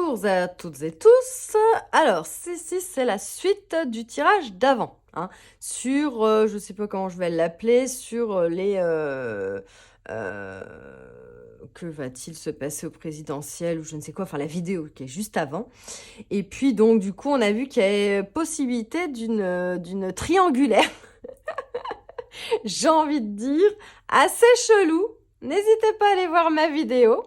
Bonjour à toutes et tous. Alors, ceci, c'est la suite du tirage d'avant. Hein, sur, je sais pas comment je vais l'appeler, sur euh, que va-t-il se passer au présidentiel ou je ne sais quoi, enfin la vidéo qui est juste avant. Et puis donc, du coup, on a vu qu'il y avait possibilité d'une triangulaire, j'ai envie de dire, assez chelou. N'hésitez pas à aller voir ma vidéo.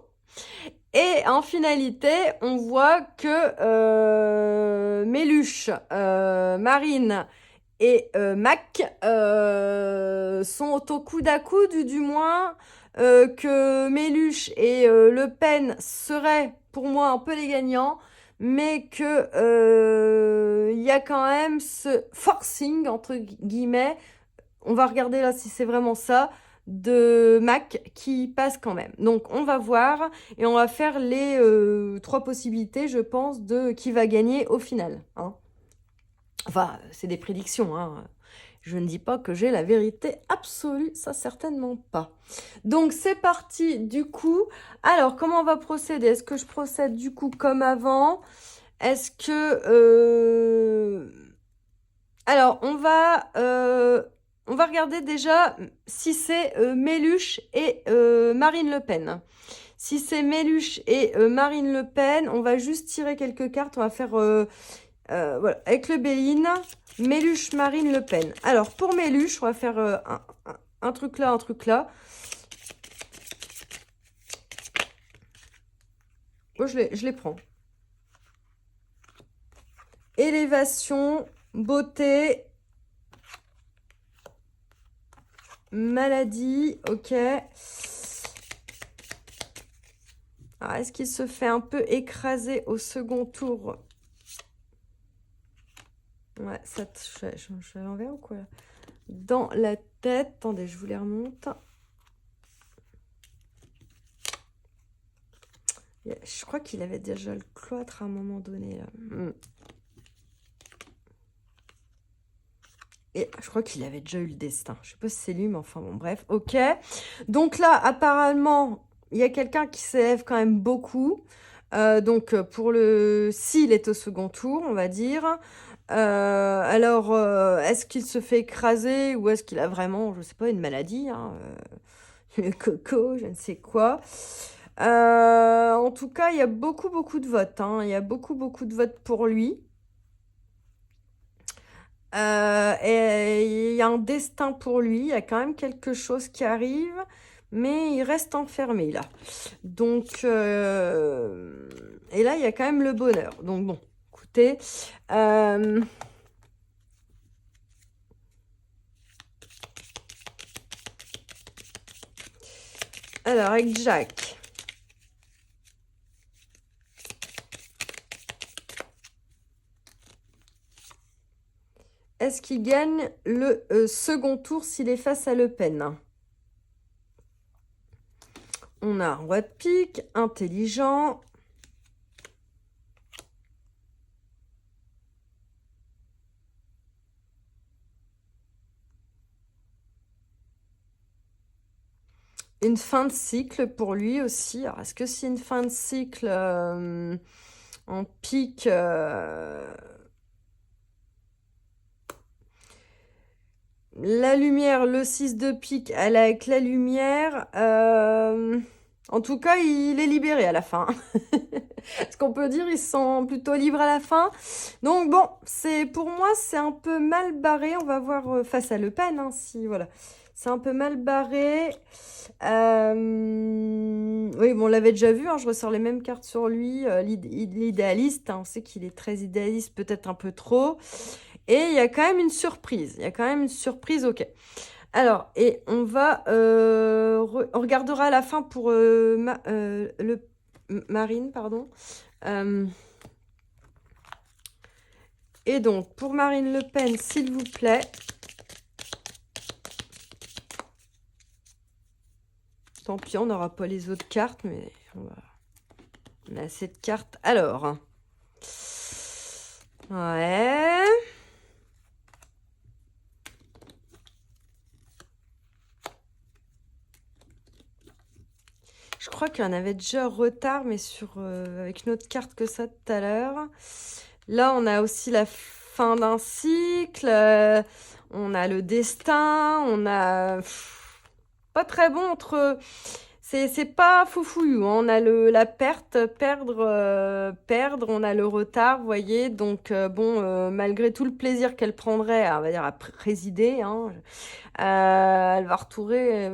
Et en finalité, on voit que Méluche, Marine et Mac sont au coude à coude, du moins que Méluche et Le Pen seraient pour moi un peu les gagnants, mais que il y a quand même ce forcing entre guillemets. On va regarder là si c'est vraiment ça de Mac qui passe quand même. Donc on va voir et on va faire les trois possibilités, je pense, de qui va gagner au final. Hein. Enfin, c'est des prédictions. Hein. Je ne dis pas que j'ai la vérité absolue, ça certainement pas. Donc c'est parti du coup. Alors comment on va procéder? Est-ce que je procède du coup comme avant? Est-ce que... Alors on va regarder déjà si c'est Méluche et Marine Le Pen. Si c'est Méluche et Marine Le Pen, on va juste tirer quelques cartes. On va faire voilà, avec le Béline, Méluche, Marine Le Pen. Alors pour Méluche, on va faire un truc là, un truc là. Moi, je les prends. Élévation, beauté, maladie, ok. Alors, est-ce qu'il se fait un peu écraser au second tour? Ouais, ça, je fais à l'envers ou quoi? Dans la tête. Attendez, je vous les remonte. Je crois qu'il avait déjà le cloître à un moment donné. Là. Et je crois qu'il avait déjà eu le destin. Je sais pas si c'est lui, mais enfin bon, bref. Ok. Donc là, apparemment, il y a quelqu'un qui s'élève quand même beaucoup. Donc pour le... S'il est au second tour, on va dire. Alors, est-ce qu'il se fait écraser ou est-ce qu'il a vraiment, je sais pas, une maladie, hein, le coco, je ne sais quoi. En tout cas, il y a beaucoup de votes. Hein. Il y a beaucoup de votes pour lui. Et il y a un destin pour lui. Il y a quand même quelque chose qui arrive, mais il reste enfermé là. Donc, et là, il y a quand même le bonheur. Donc bon, écoutez. Alors, avec Jack. Est-ce qu'il gagne le second tour s'il est face à Le Pen? On a roi de pique, intelligent. Une fin de cycle pour lui aussi. Alors, est-ce que c'est une fin de cycle en pique la lumière, le 6 de pique, elle est avec la lumière. En tout cas, il est libéré à la fin. Ce qu'on peut dire, il se sent plutôt libre à la fin. Donc bon, pour moi, c'est un peu mal barré. On va voir face à Le Pen, hein, si voilà. C'est un peu mal barré. Oui, bon, on l'avait déjà vu. Hein, je ressors les mêmes cartes sur lui. L'idéaliste, hein, on sait qu'il est très idéaliste, peut-être un peu trop. Et il y a quand même une surprise. Il y a quand même une surprise, ok. Alors, et on va... on regardera à la fin pour Marine, pardon. Et donc, pour Marine Le Pen, s'il vous plaît. Tant pis, on n'aura pas les autres cartes, mais on a assez de cartes. Alors. Ouais. Je crois qu'il y en avait déjà en retard, mais sur avec une autre carte que ça tout à l'heure. Là, on a aussi la fin d'un cycle. On a le destin. On a... pas très bon entre... C'est pas foufouillou, hein. On a la perte, perdre, on a le retard, vous voyez. Donc, bon, malgré tout le plaisir qu'elle prendrait, on va dire, à présider, hein, elle va retourner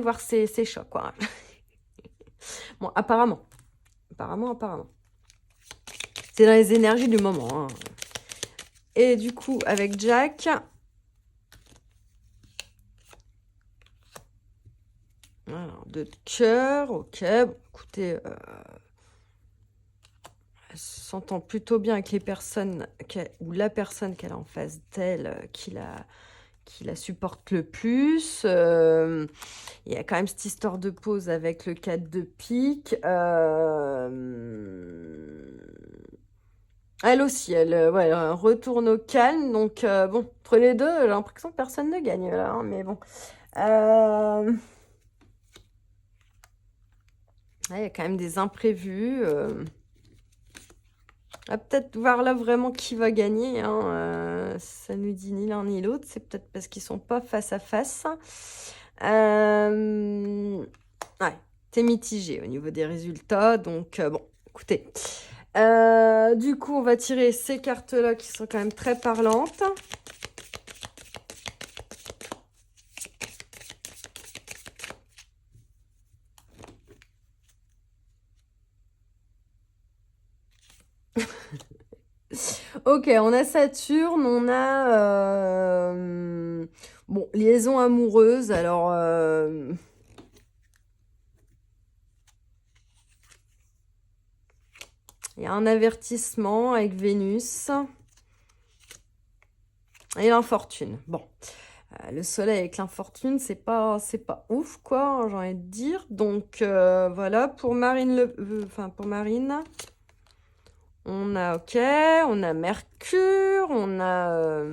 voir ses chats, quoi. Bon, apparemment. Apparemment. C'est dans les énergies du moment, hein. Et du coup, avec Jack... Alors, 2 de cœur, ok. Bon, écoutez, elle s'entend plutôt bien avec les personnes, ou la personne qu'elle a en face d'elle, qui la supporte le plus. Il y a quand même cette histoire de pause avec le 4 de pique. Elle aussi, ouais, elle retourne au calme. Donc, bon, entre les deux, j'ai l'impression que personne ne gagne là, hein, mais bon. Il y a quand même des imprévus. On va peut-être voir là vraiment qui va gagner, hein. Ça ne dit ni l'un ni l'autre. C'est peut-être parce qu'ils sont pas face à face. Ouais, c'est mitigé au niveau des résultats. Donc, bon, écoutez. Du coup, on va tirer ces cartes-là qui sont quand même très parlantes. Ok, on a Saturne, on a... bon, liaison amoureuse, alors... il y a un avertissement avec Vénus. Et l'infortune. Bon, le soleil avec l'infortune, c'est pas ouf, quoi, j'ai envie de dire. Donc, voilà, pour Marine, pour Marine... On a, ok, on a Mercure, on a...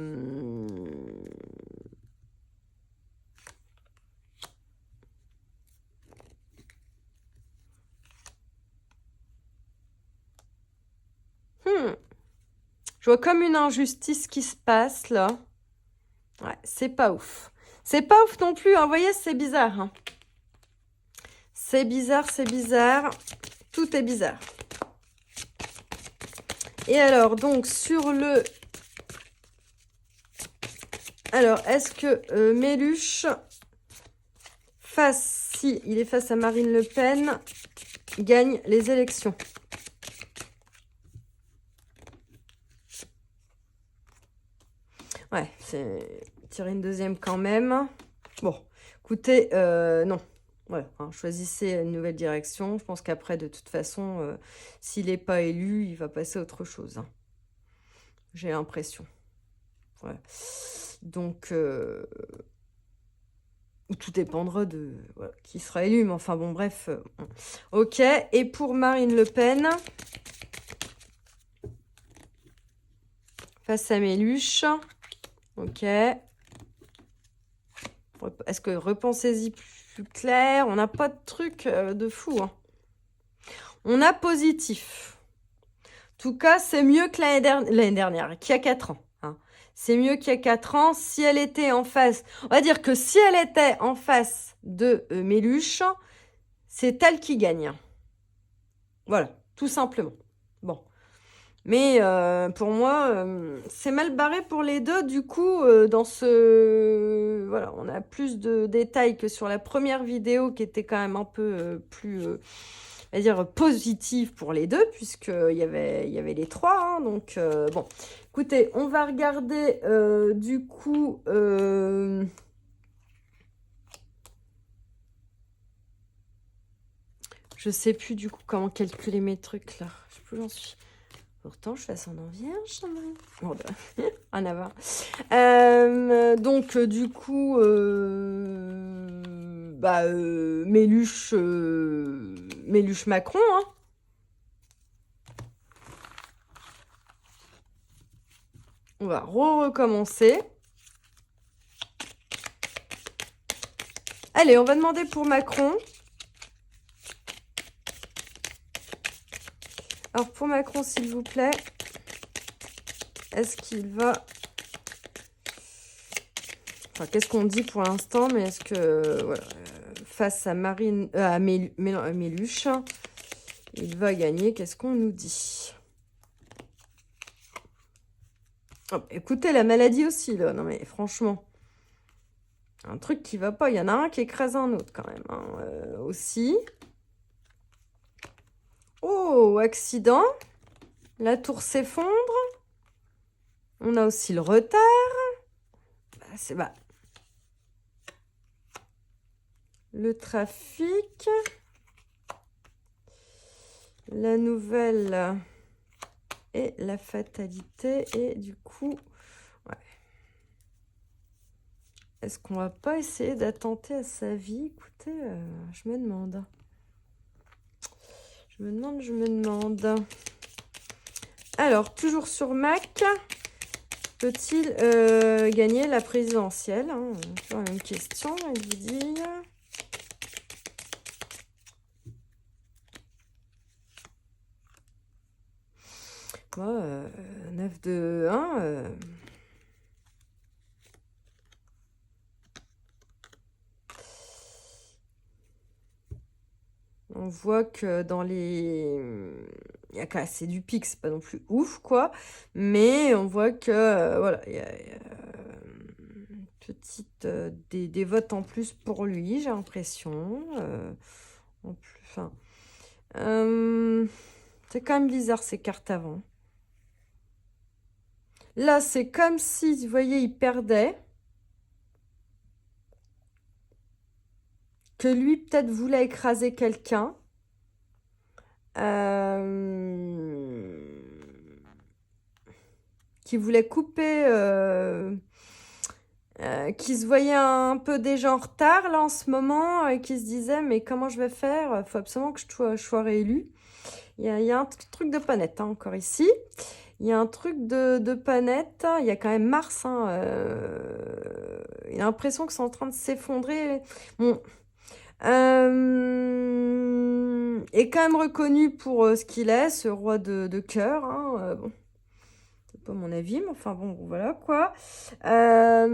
Je vois comme une injustice qui se passe, là. Ouais, c'est pas ouf. C'est pas ouf non plus, hein. Vous voyez, c'est bizarre, hein. C'est bizarre, c'est bizarre. Tout est bizarre. Et alors, donc, sur le... Alors, est-ce que Méluche, si il est face à Marine Le Pen, gagne les élections? Ouais, c'est tirer une deuxième quand même. Bon, écoutez, non. Voilà, hein, choisissez une nouvelle direction. Je pense qu'après, de toute façon, s'il n'est pas élu, il va passer à autre chose, hein. J'ai l'impression. Voilà. Donc, tout dépendra de voilà, qui sera élu. Mais enfin, bon, bref. Ok. Et pour Marine Le Pen, face à Méluche. Ok. Est-ce que repensez-y plus clair? On n'a pas de truc de fou, hein. On a positif. En tout cas, c'est mieux que l'année dernière, qu'il y a 4 ans. Hein. C'est mieux qu'il y a 4 ans. Si elle était en face... On va dire que si elle était en face de Méluche, c'est elle qui gagne. Voilà, tout simplement. Bon. Mais pour moi, c'est mal barré pour les deux. Du coup, dans ce... Voilà, on a plus de détails que sur la première vidéo qui était quand même un peu plus... on va dire positive pour les deux, puisqu'il y avait les 3. Hein, donc, bon. Écoutez, on va regarder du coup... je sais plus du coup comment calculer mes trucs là. Je sais plus où j'en suis. Pourtant, je fais ascendant vierge. Bon, rien à voir. Donc, du coup, Méluche Macron. Hein. On va recommencer. Allez, on va demander pour Macron. Alors, pour Macron, s'il vous plaît, est-ce qu'il va... Enfin, qu'est-ce qu'on dit pour l'instant? Mais est-ce que, voilà, face à Marine... à Méluche, il va gagner? Qu'est-ce qu'on nous dit? Oh, écoutez, la maladie aussi, là. Non, mais franchement... Un truc qui va pas. Il y en a un qui écrase un autre, quand même. Hein, aussi. Oh, accident. La tour s'effondre. On a aussi le retard. C'est bah. Le trafic. La nouvelle et la fatalité. Et du coup, ouais. Est-ce qu'on va pas essayer d'attenter à sa vie? Écoutez, je me demande. Je me demande. Alors, toujours sur Mac. Peut-il gagner la présidentielle? Hein, toujours la même question, elle vous dit. Moi, 9 de 1. On voit que dans les... Il y a quand même, c'est du pic, c'est pas non plus ouf, quoi. Mais on voit que, voilà, il y a une petite... des votes en plus pour lui, j'ai l'impression. En plus, enfin... c'est quand même bizarre, ces cartes avant. Là, c'est comme si, vous voyez, il perdait. Que lui, peut-être, voulait écraser quelqu'un. Qui voulait couper... qui se voyait un peu déjà en retard, là, en ce moment, et qui se disait, mais comment je vais faire? Il faut absolument que je sois réélu. Il y a un truc de pas net, hein, encore ici. Il y a un truc de pas net. Il y a quand même Mars. Hein, il a l'impression que c'est en train de s'effondrer. Bon. Est quand même reconnu pour ce qu'il est, ce roi de cœur. Hein, bon. C'est pas mon avis, mais enfin bon, voilà quoi. Ah,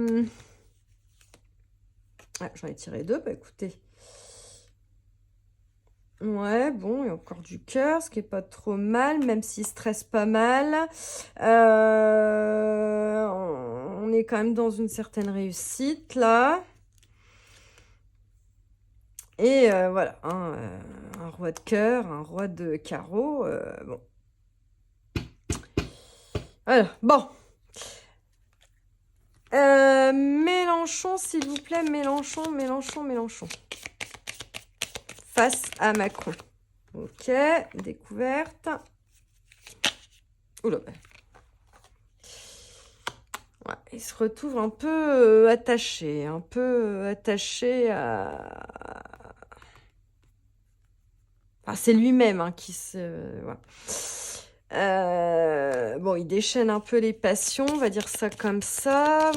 j'en ai tiré 2, bah écoutez. Ouais, bon, il y a encore du cœur, ce qui est pas trop mal, même s'il stresse pas mal. On est quand même dans une certaine réussite, là. Et voilà, hein, un roi de cœur, un roi de carreau, bon. Voilà, bon. Mélenchon, s'il vous plaît, Mélenchon. Face à Macron. Ok, découverte. Oula. Ouais, il se retrouve un peu attaché à... Enfin, c'est lui-même hein, qui se... Voilà. Bon, il déchaîne un peu les passions, on va dire ça comme ça.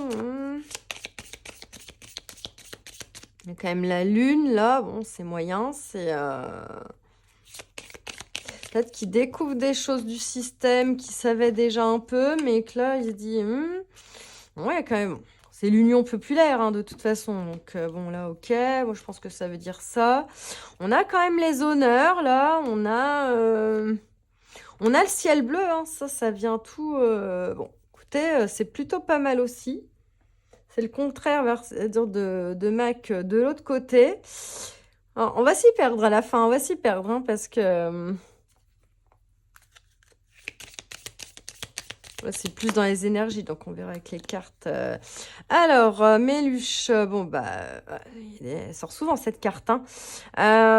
Il y a quand même la lune, là. Bon, c'est moyen, c'est... Peut-être qu'il découvre des choses du système qu'il savait déjà un peu, mais que là, il se dit... Ouais, quand même... C'est l'union populaire, hein, de toute façon. Donc, bon, là, ok. Moi, je pense que ça veut dire ça. On a quand même les honneurs, là. On a le ciel bleu, hein. Ça vient tout... Bon, écoutez, c'est plutôt pas mal aussi. C'est le contraire de Mac de l'autre côté. Alors, on va s'y perdre à la fin. On va s'y perdre, hein, parce que... c'est plus dans les énergies, donc on verra avec les cartes. Alors, Méluche, bon, bah, elle sort souvent cette carte. Hein.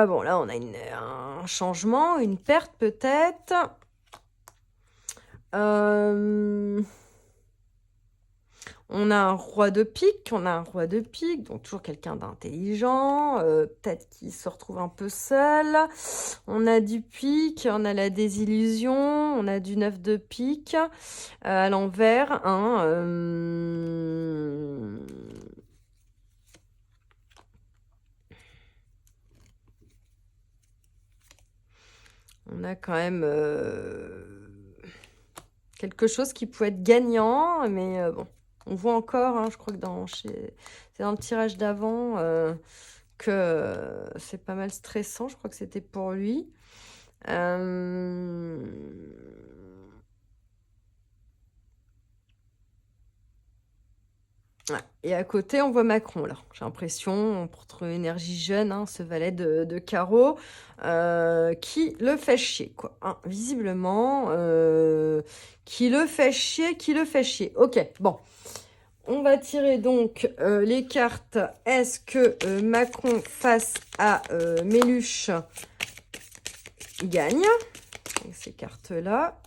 Bon, là, on a un changement, une perte peut-être. On a un roi de pique, donc toujours quelqu'un d'intelligent, peut-être qu'il se retrouve un peu seul. On a du pique, on a la désillusion, on a du 9 de pique à l'envers. Hein, On a quand même quelque chose qui peut être gagnant, mais bon, on voit encore, hein, je crois que c'est dans le tirage d'avant que c'est pas mal stressant. Je crois que c'était pour lui. Ouais. Et à côté, on voit Macron, là. J'ai l'impression, pour notre énergie jeune, hein, ce valet de carreau, qui le fait chier, quoi. Hein, visiblement, qui le fait chier, qui le fait chier. Ok, bon. On va tirer donc les cartes. Est-ce que Macron face à Méluche gagne? Donc, ces cartes-là.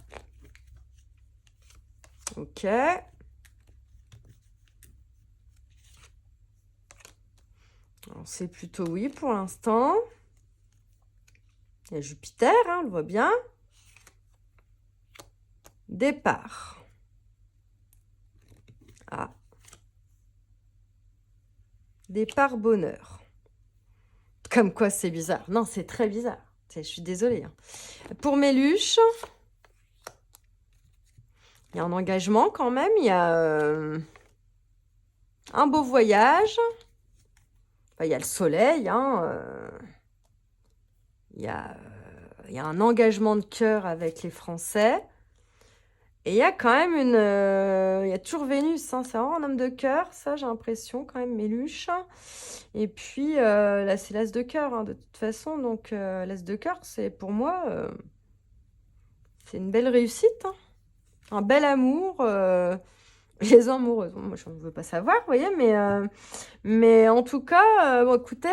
Ok. C'est plutôt oui pour l'instant. Il y a Jupiter, hein, on le voit bien. Départ. Ah. Départ bonheur. Comme quoi c'est bizarre. Non, c'est très bizarre. Je suis désolée. Hein. Pour Méluche, il y a un engagement quand même. Il y a un beau voyage. Enfin, il y a le soleil. Hein, il y a un engagement de cœur avec les Français. Et il y a quand même il y a toujours Vénus, hein, c'est vraiment un homme de cœur, ça j'ai l'impression quand même, Méluche. Et puis là c'est l'as de cœur, hein, de toute façon, donc l'as de cœur c'est pour moi, c'est une belle réussite, hein. Un bel amour, les amoureux, moi je ne veux pas savoir, vous voyez, mais en tout cas, bon, écoutez,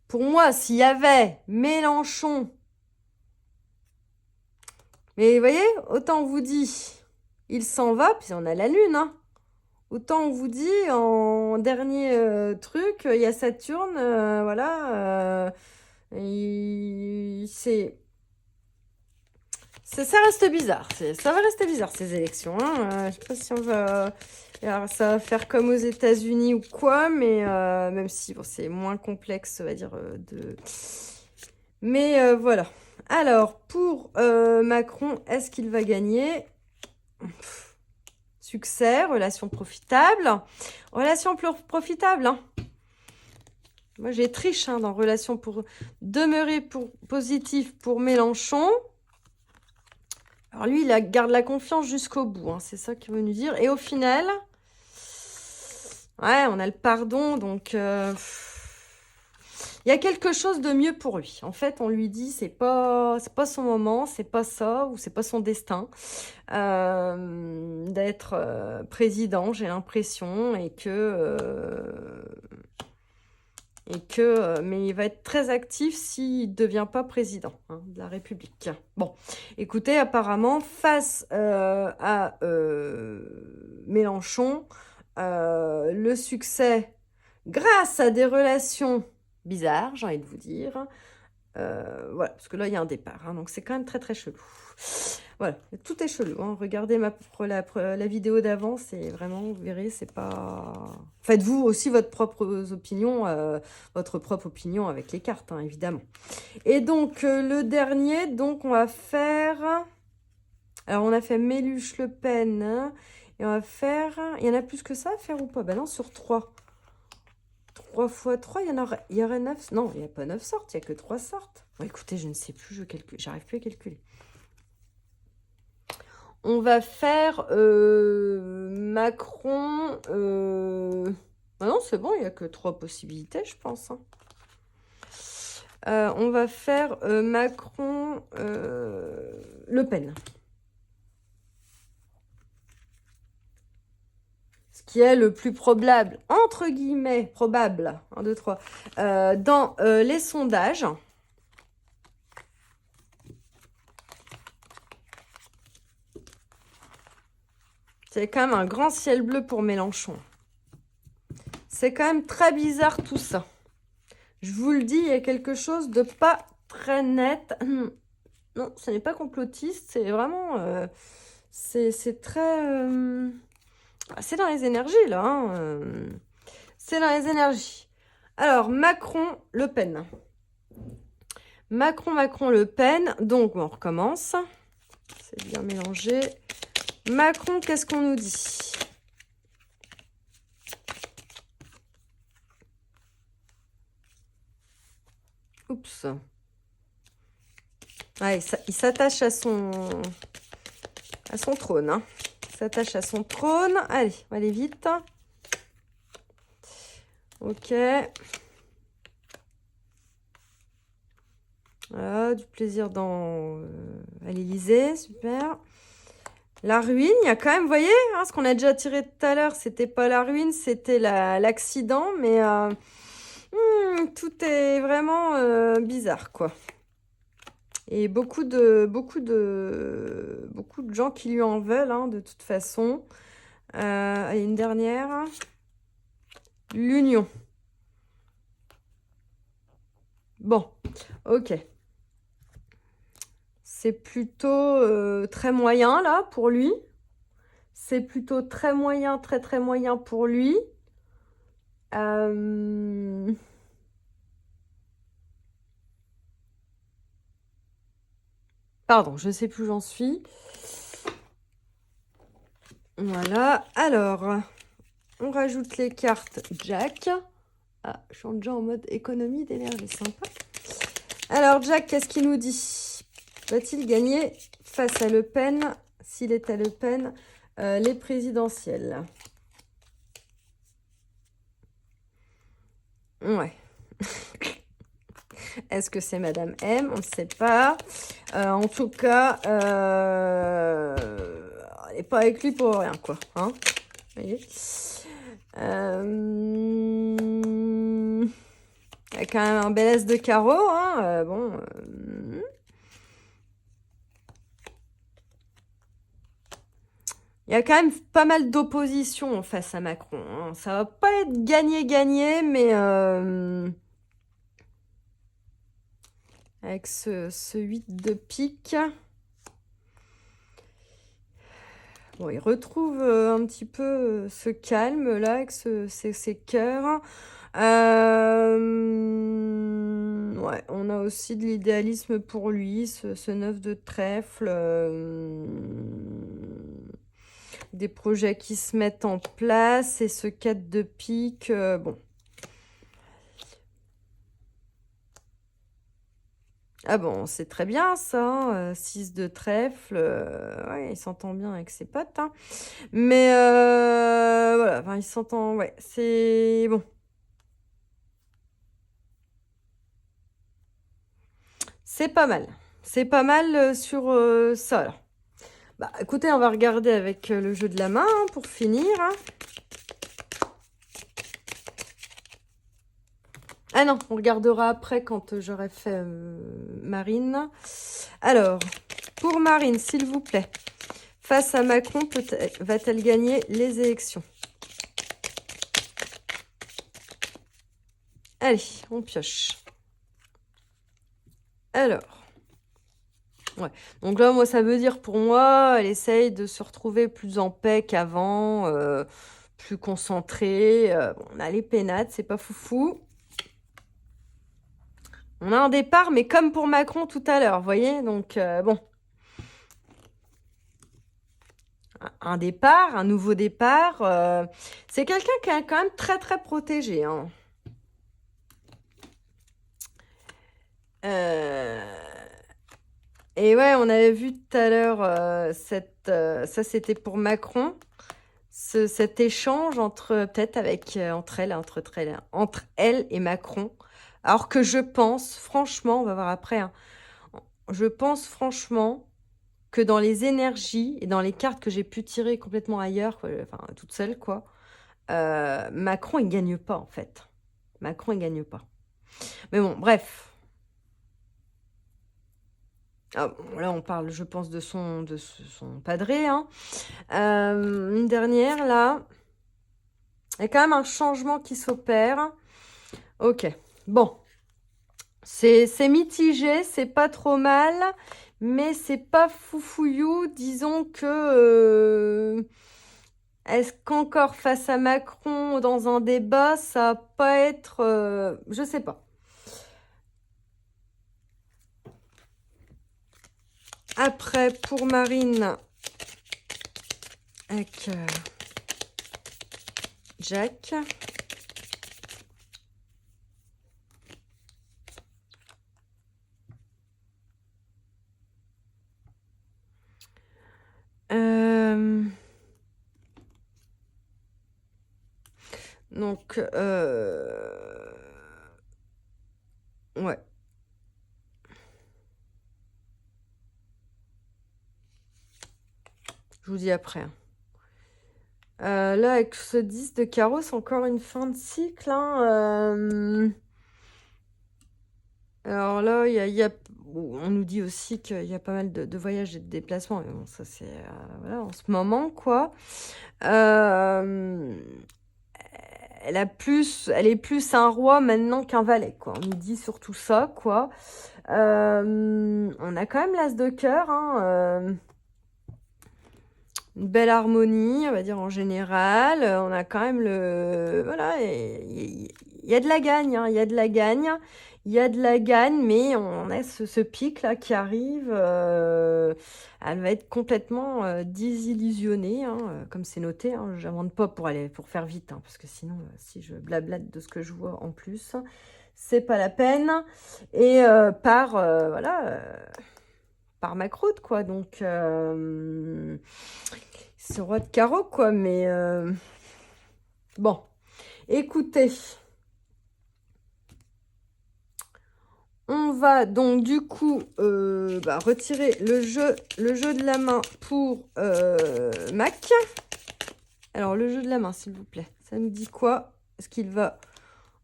pour moi s'il y avait Mélenchon, mais vous voyez, autant on vous dit, il s'en va, puis on a la lune, hein. Autant on vous dit, en dernier truc, il y a Saturne, voilà. Ça reste bizarre. Ça va rester bizarre, ces élections. Hein. Je sais pas si on va... Alors, ça va faire comme aux États-Unis ou quoi, mais même si bon, c'est moins complexe, on va dire, Mais voilà. Alors, pour Macron, est-ce qu'il va gagner? Succès, relation profitable. Relation profitable, hein. Moi, j'ai triche hein, dans relation pour demeurer positif pour Mélenchon. Alors lui, il garde la confiance jusqu'au bout. Hein, c'est ça qu'il veut nous dire. Et au final, ouais, on a le pardon. Donc, il y a quelque chose de mieux pour lui. En fait, on lui dit, c'est pas son moment, c'est pas ça, ou c'est pas son destin d'être président, j'ai l'impression, mais il va être très actif s'il ne devient pas président hein, de la République. Bon, écoutez, apparemment, face à Mélenchon, le succès, grâce à des relations bizarres, j'ai envie de vous dire, voilà, parce que là, il y a un départ, hein, donc c'est quand même très, très chelou. Voilà, tout est chelou. Hein. Regardez la vidéo d'avant, c'est vraiment, vous verrez, c'est pas... Faites-vous aussi votre propre opinion avec les cartes, hein, évidemment. Et donc, le dernier, donc, on va faire... Alors, on a fait Méluche, Le Pen, hein, et on va faire... Il y en a plus que ça à faire ou pas? Ben non, sur 3. 3 fois 3, il y aurait 9... Non, il n'y a pas 9 sortes, il n'y a que 3 sortes. Bon, écoutez, je ne sais plus, j'arrive plus à calculer. On va faire Macron... Ah non, c'est bon, il n'y a que 3 possibilités, je pense. Hein. On va faire Macron... Le Pen. Ce qui est le plus probable, entre guillemets, probable, 1, 2, 3, dans les sondages. C'est quand même un grand ciel bleu pour Mélenchon. C'est quand même très bizarre tout ça. Je vous le dis, il y a quelque chose de pas très net. Non, ce n'est pas complotiste, c'est vraiment... c'est très... c'est dans les énergies, là. Hein. C'est dans les énergies. Alors, Macron, Le Pen. Macron, Le Pen. Donc, on recommence. C'est bien mélangé. Macron, qu'est-ce qu'on nous dit? Oups. Ah, il s'attache à son trône. Hein. Il s'attache à son trône. Allez, on va aller vite. Ok. Voilà, du plaisir à l'Élysée, super. La ruine, il y a quand même, vous voyez, hein, ce qu'on a déjà tiré tout à l'heure, c'était pas la ruine, c'était l'accident, mais tout est vraiment bizarre, quoi. Et beaucoup de gens qui lui en veulent, hein, de toute façon. Et une dernière. L'union. Bon, ok. C'est plutôt très moyen, là, pour lui. C'est plutôt très moyen, très moyen pour lui. Pardon, je ne sais plus où j'en suis. Voilà. Alors, on rajoute les cartes Jack. Ah, je suis déjà en mode économie d'énergie, sympa. Alors, Jack, qu'est-ce qu'il nous dit? Va-t-il gagner face à Le Pen, s'il est à Le Pen, les présidentielles? Ouais. Est-ce que c'est Madame M? On ne sait pas. En tout cas, elle n'est pas avec lui pour rien, quoi. Hein, vous voyez, il y a quand même un bel as de carreau. Hein, bon. Il y a quand même pas mal d'opposition face à Macron. Hein. Ça va pas être gagné, mais avec ce 8 de pique. Bon, il retrouve un petit peu ce calme là avec ces cœurs. Ouais, on a aussi de l'idéalisme pour lui, ce 9 de trèfle. Des projets qui se mettent en place et ce 4 de pique. Bon. Ah bon, c'est très bien ça, 6 de trèfle, ouais, il s'entend bien avec ses potes, hein. Mais voilà, enfin, il s'entend, ouais, c'est bon. C'est pas mal sur ça, là. Bah, écoutez, on va regarder avec le jeu de la main, hein, pour finir, hein. Ah non, on regardera après quand j'aurai fait Marine. Alors, pour Marine, s'il vous plaît, face à Macron, va-t-elle gagner les élections? Allez, on pioche. Alors. Ouais. Donc là, moi, ça veut dire pour moi, elle essaye de se retrouver plus en paix qu'avant, plus concentrée. Bon, on a les pénates, c'est pas foufou. On a un départ, mais comme pour Macron tout à l'heure, vous voyez? Donc, bon. Un départ, un nouveau départ. C'est quelqu'un qui est quand même très protégé. Hein. Et ouais, on avait vu tout à l'heure, ça c'était pour Macron, cet échange peut-être entre elle et Macron. Alors que je pense, franchement, on va voir après, hein, je pense franchement que dans les énergies et dans les cartes que j'ai pu tirer complètement ailleurs, quoi, enfin toute seule, quoi, Macron, il gagne pas, en fait. Macron, il gagne pas. Mais bon, bref. Ah, bon, là, on parle, je pense, de son padré. Hein. Une dernière, là. Il y a quand même un changement qui s'opère. Ok. Bon. C'est mitigé, c'est pas trop mal, mais c'est pas foufouillou. Disons que Est-ce qu'encore face à Macron dans un débat, ça va pas être... je sais pas. Après, pour Marine, avec Jack. Donc, ouais. Je vous dis après. Là, avec ce 10 de carreau, c'est encore une fin de cycle. Hein, Alors là, on nous dit aussi qu'il y a pas mal de voyages et de déplacements. Mais bon, ça, c'est voilà, en ce moment, quoi. Elle est plus un roi maintenant qu'un valet, quoi. On nous dit surtout ça, quoi. On a quand même l'as de cœur, hein, une belle harmonie, on va dire en général. On a quand même voilà, il y a de la gagne, hein, il y a de la gagne. Il y a de la gagne, mais on a ce pic là qui arrive. Elle va être complètement désillusionnée, hein, comme c'est noté. Hein, j'invente pas pour faire vite, hein, parce que sinon, si je blablate de ce que je vois en plus, c'est pas la peine. Et voilà, par ma croûte, quoi. Donc, ce roi de carreau, quoi. Mais bon, écoutez. On va donc du coup retirer le jeu de la main pour Mac. Alors, le jeu de la main, s'il vous plaît. Ça nous dit quoi? Est-ce qu'il va...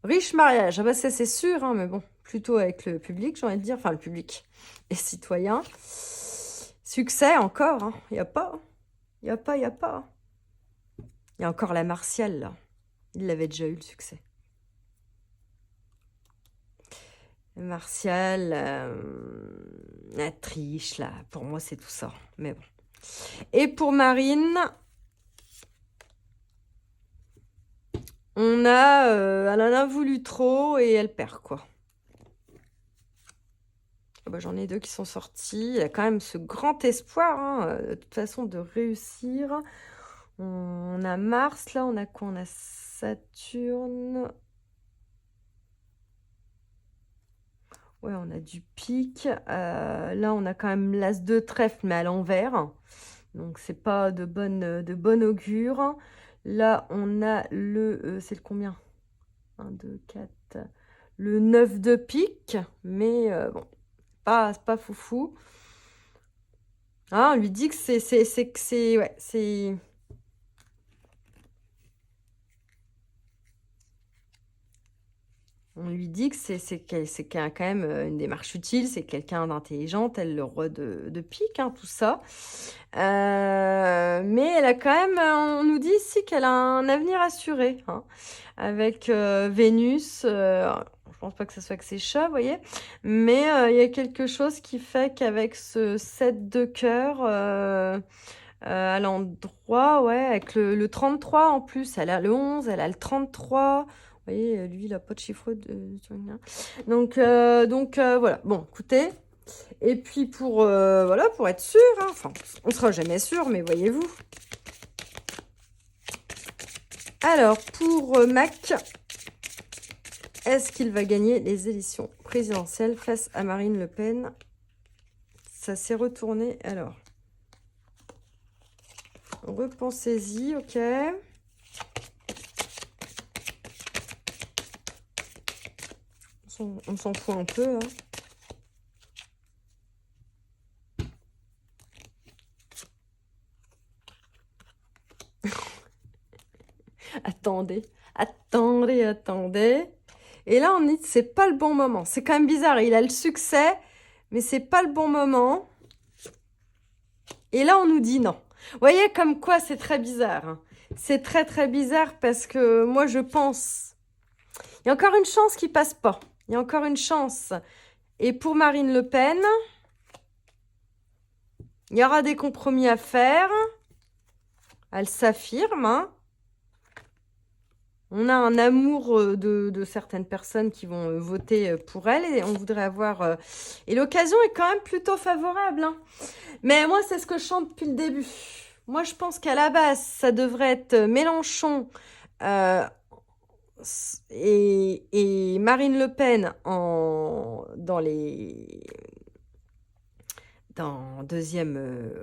Riche mariage. Ah bah ça, c'est sûr, hein, mais bon, plutôt avec le public, j'ai envie de dire. Enfin, le public, les citoyens. Succès encore, hein. Il n'y a pas. Il n'y a pas, il n'y a pas. Il y a encore la martiale, là. Il l'avait déjà eu, le succès. Martial, la triche, là. Pour moi, c'est tout ça. Mais bon. Et pour Marine, elle en a voulu trop et elle perd, quoi. Ah bah, j'en ai deux qui sont sortis. Il y a quand même ce grand espoir, hein, de toute façon, de réussir. On a Mars, là. On a quoi? On a Saturne. Ouais, on a du pic. Là, on a quand même l'as de trèfle, mais à l'envers. Donc, c'est pas de bonne augure. Là, on a c'est le combien? 1, 2, 4. Le 9 de pique. Mais bon, c'est pas foufou. Ah, on lui dit que ouais, c'est... On lui dit que c'est quand même une démarche utile, c'est quelqu'un d'intelligent, tel le roi de pique, hein, tout ça. Mais elle a quand même, on nous dit ici qu'elle a un avenir assuré, hein, avec Vénus. Je pense pas que ce soit que ses chats, vous voyez. Mais il y a quelque chose qui fait qu'avec ce 7 de cœur, à l'endroit, ouais, avec le 33 en plus, elle a le 11, elle a le 33. Vous voyez, lui, il n'a pas de chiffre de... Donc, voilà. Bon, écoutez. Et puis, voilà, pour être sûr, hein, enfin, on ne sera jamais sûr, mais voyez-vous. Alors, pour Mac, est-ce qu'il va gagner les élections présidentielles face à Marine Le Pen? Ça s'est retourné, alors. Repensez-y, ok. On s'en fout un peu, hein. Attendez. Et là, on dit que c'est pas le bon moment. C'est quand même bizarre. Il a le succès, mais c'est pas le bon moment. Et là, on nous dit non. Vous voyez comme quoi c'est très bizarre, hein. C'est très, très bizarre parce que moi, je pense... Il y a encore une chance qu'il passe pas. Il y a encore une chance. Et pour Marine Le Pen, il y aura des compromis à faire Elle s'affirme, hein. On a un amour de certaines personnes qui vont voter pour elle et on voudrait avoir... Et l'occasion est quand même plutôt favorable, hein. Mais moi, c'est ce que je chante depuis le début. Moi, je pense qu'à la base, ça devrait être Mélenchon euh, et Marine Le Pen dans deuxième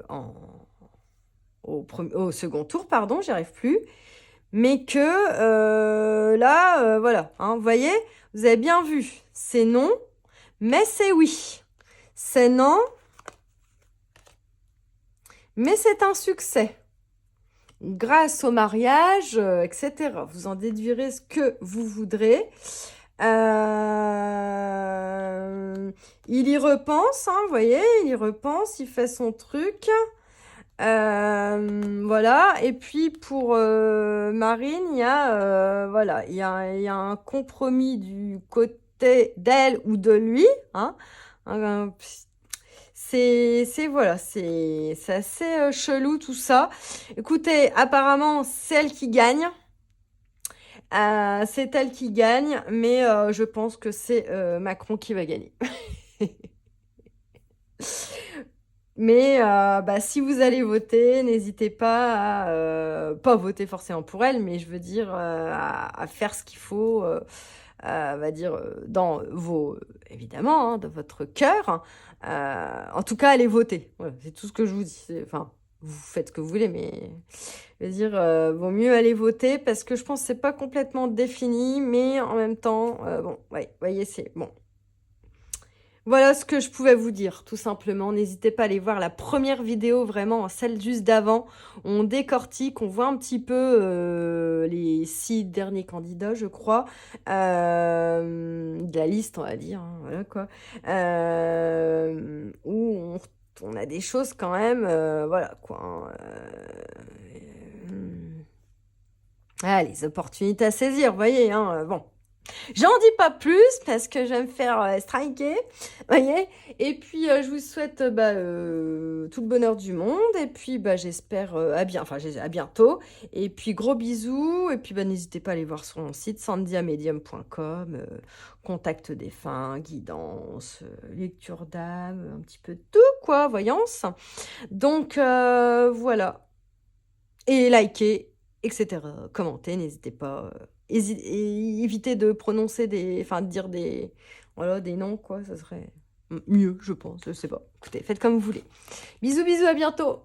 au second tour, pardon, j'y arrive plus. Mais que là, voilà, hein, vous voyez, vous avez bien vu, c'est non, mais c'est oui. C'est non, mais c'est un succès. Grâce au mariage, etc. Vous en déduirez ce que vous voudrez. Il y repense, hein, vous voyez, il y repense, il fait son truc. Voilà. Et puis pour Marine, voilà, il y a un compromis du côté d'elle ou de lui, hein. Voilà, c'est assez chelou tout ça. Écoutez, apparemment, c'est elle qui gagne. C'est elle qui gagne, mais je pense que c'est Macron qui va gagner. Mais bah, si vous allez voter, n'hésitez pas à pas voter forcément pour elle, mais je veux dire à faire ce qu'il faut, on va dire dans vos évidemment hein, dans votre cœur. En tout cas, allez voter. Voilà, c'est tout ce que je vous dis. Enfin, vous faites ce que vous voulez, mais je veux dire vaut mieux aller voter parce que je pense que c'est pas complètement défini, mais en même temps, bon, ouais, voyez, c'est bon. Voilà ce que je pouvais vous dire, tout simplement. N'hésitez pas à aller voir la première vidéo, vraiment, celle juste d'avant. On décortique, on voit un petit peu les 6 derniers candidats, je crois, de la liste, on va dire, hein, voilà quoi. Où on a des choses quand même, voilà quoi. Ah, les opportunités à saisir, vous voyez, hein, bon. J'en dis pas plus parce que je vais me faire striker, voyez. Et puis je vous souhaite tout le bonheur du monde. Et puis j'espère à bientôt. Et puis gros bisous. Et puis n'hésitez pas à aller voir sur mon site sandiamedium.com, contact défunt, guidance, lecture d'âme, un petit peu de tout quoi, voyance. Donc voilà. Et likez, etc. Commentez, n'hésitez pas. Évitez de prononcer enfin de dire voilà, des noms, quoi, ça serait mieux, je pense, je sais pas. Écoutez, faites comme vous voulez. Bisous, bisous, à bientôt!